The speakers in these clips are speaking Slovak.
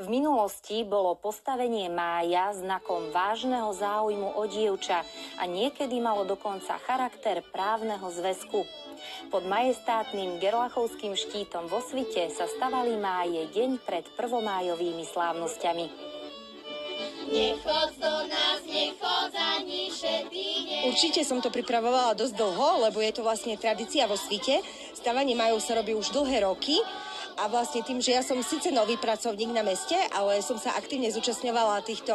V minulosti bolo postavenie mája znakom vážneho záujmu o dievča a niekedy malo dokonca charakter právneho zväzku. Pod majestátnym gerlachovským štítom vo Svite sa stavali máje deň pred prvomájovými slávnosťami. Určite som to pripravovala dosť dlho, lebo je to vlastne tradícia vo Svite. Stavanie májov sa robí už dlhé roky. A vlastne tým, že ja som síce nový pracovník na meste, ale som sa aktívne zúčastňovala týchto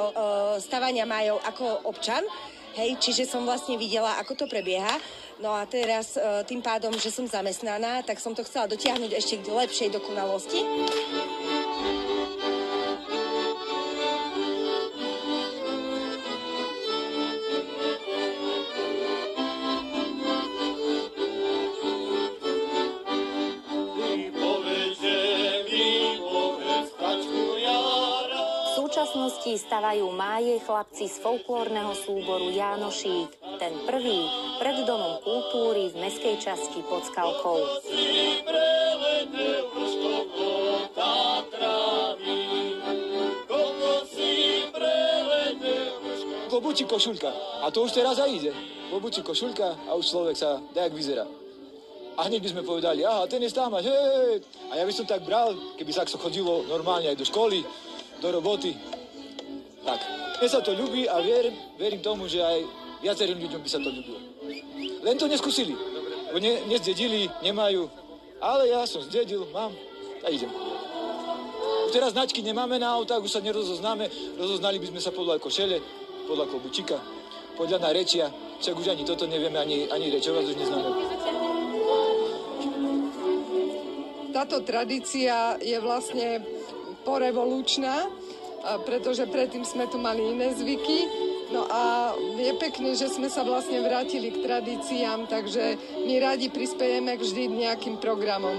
stavania májov ako občan, hej, čiže som vlastne videla, ako to prebieha. No a teraz tým pádom, že som zamestnaná, tak som to chcela dotiahnuť ešte k lepšej dokonalosti. V súčasnosti stavajú máje chlapci z folklórneho súboru Jánošík. Ten prvý pred Domom kultúry v mestskej časti pod Skalkou. Klobučík, košuľka. A to už teraz aj ide. Klobučík, košuľka a už človek sa dajak vyzerá. A hneď by sme povedali, aha, ten je stámať, hej. A ja by som tak bral, keby sa chodilo normálne aj do školy, do roboty. Tak, mne sa to ľúbi a verím tomu, že aj viacerým ľuďom by sa to ľúbilo. Len to neskúsili, lebo nezdedili, nemajú. Ale ja som zdedil, mám a idem. Teraz značky nemáme na autách, už sa nerozoznáme. Rozoznali by sme sa podľa košele, podľa klobučíka, podľa narečia. Však už ani toto nevieme, ani rečovať už neznáme. Táto tradícia je vlastne porevolučná, pretože predtým sme tu mali iné zvyky. No a je pekné, že sme sa vlastne vrátili k tradíciám, takže my radi prispiejeme vždy nejakým programom.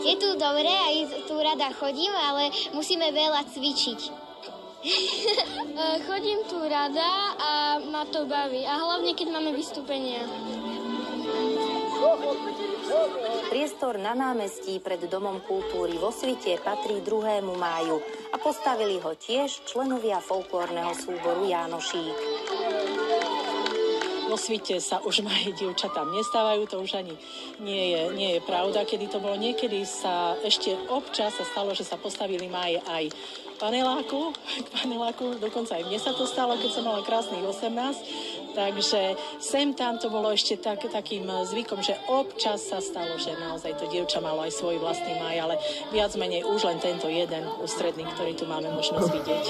Je tu dobre, aj tu rada chodím, ale musíme veľa cvičiť. Chodím tu rada a ma to baví. A hlavne, keď máme vystúpenia. Priestor na námestí pred Domom kultúry vo Svite patrí 2. máju a postavili ho tiež členovia folklórneho súboru Jánošík. Vo Svite sa už máje dievčatám nestávajú, to už ani nie je pravda, kedy to bolo. Niekedy sa ešte občas sa stalo, že sa postavili máje aj k paneláku, dokonca aj mne sa to stalo, keď som mala krásnych 18, takže sem tam to bolo ešte takým zvykom, že občas sa stalo, že naozaj to dievča malo aj svoj vlastný máj, ale viac menej už len tento jeden ústredný, ktorý tu máme možnosť vidieť.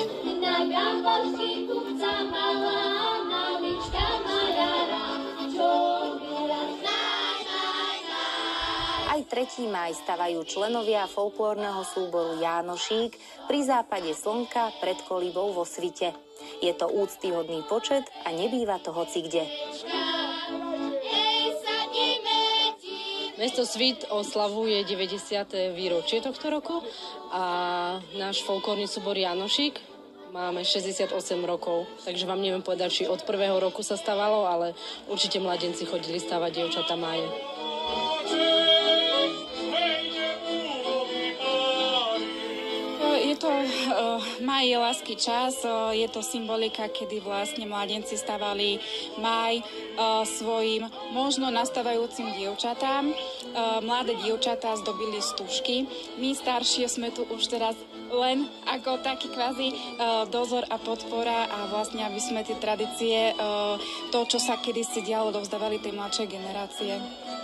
Aj 3. máj stavajú členovia folklórneho súboru Jánošík pri západe slnka pred kolibou vo Svite. Je to úctyhodný počet a nebýva to hocikde. Mesto Svit oslavuje 90. výročie tohto roku a náš folklórny súbor Jánošík máme 68 rokov, takže vám neviem povedať, či od prvého roku sa stavalo, ale určite mladenci chodili stavať dievčatá máje. Je to máj je lásky čas, je to symbolika, kedy vlastne mladenci stavali máj svojim možno nastávajúcim dievčatám. Mladé dievčatá zdobili stužky. My staršie sme tu už teraz len ako taký kvázi dozor a podpora a vlastne, aby sme tie tradície, to, čo sa kedysi dialo, dovzdávali tej mladšej generácie.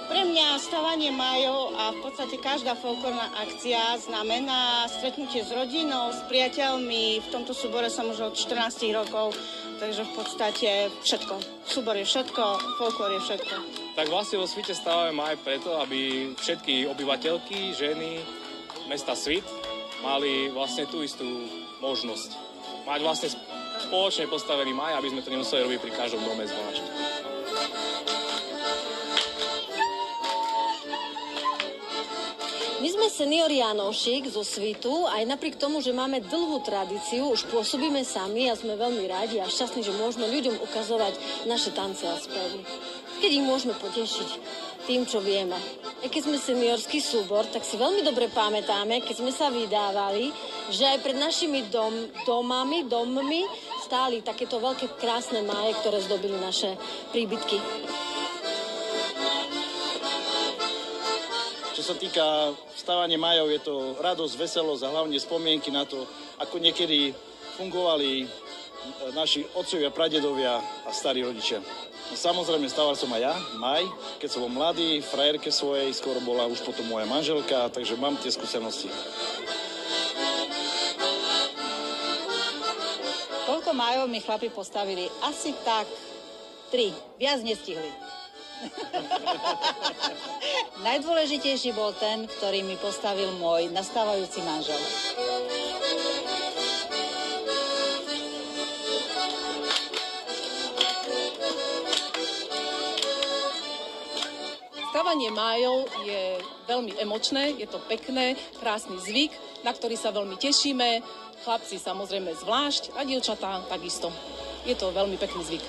Pre mňa stavanie májov a v podstate každá folklórna akcia znamená stretnutie s rodinou, s priateľmi. V tomto súbore som už od 14 rokov, takže v podstate všetko. Súbor je všetko, folklór je všetko. Tak vlastne vo Svite stávame máj preto, aby všetky obyvateľky, ženy mesta Svit mali vlastne tú istú možnosť. Mať vlastne spoločne postavený máj, aby sme to nemuseli robiť pri každom dome zvlášť. My sme seniori Jánošík zo Svitu, aj napriek tomu, že máme dlhú tradíciu, už pôsobíme sami a sme veľmi radi a šťastní, že môžeme ľuďom ukazovať naše tance a spevy. Keď ich môžeme potešiť. tým, čo vieme. Keď sme seniorský súbor, tak si veľmi dobre pamätáme, keď sme sa vydávali, že aj pred našimi dommi stáli takéto veľké krásne máje, ktoré zdobili naše príbytky. Čo sa týka stavania májov, je to radosť, veselosť a hlavne spomienky na to, ako niekedy fungovali naši otcovia, pradedovia a starí rodičia. Samozrejme, stával som aj ja, maj, keď som bol mladý, frajerke svojej, skoro bola už potom moja manželka, takže mám tie skúsenosti. Koľko májov mi chlapi postavili? Asi tak 3. Viac nestihli. Najdôležitejší bol ten, ktorý mi postavil môj nastávajúci manžel. Stavanie májov je veľmi emočné, je to pekné, krásny zvyk, na ktorý sa veľmi tešíme. Chlapci samozrejme zvlášť a dievčatá takisto. Je to veľmi pekný zvyk.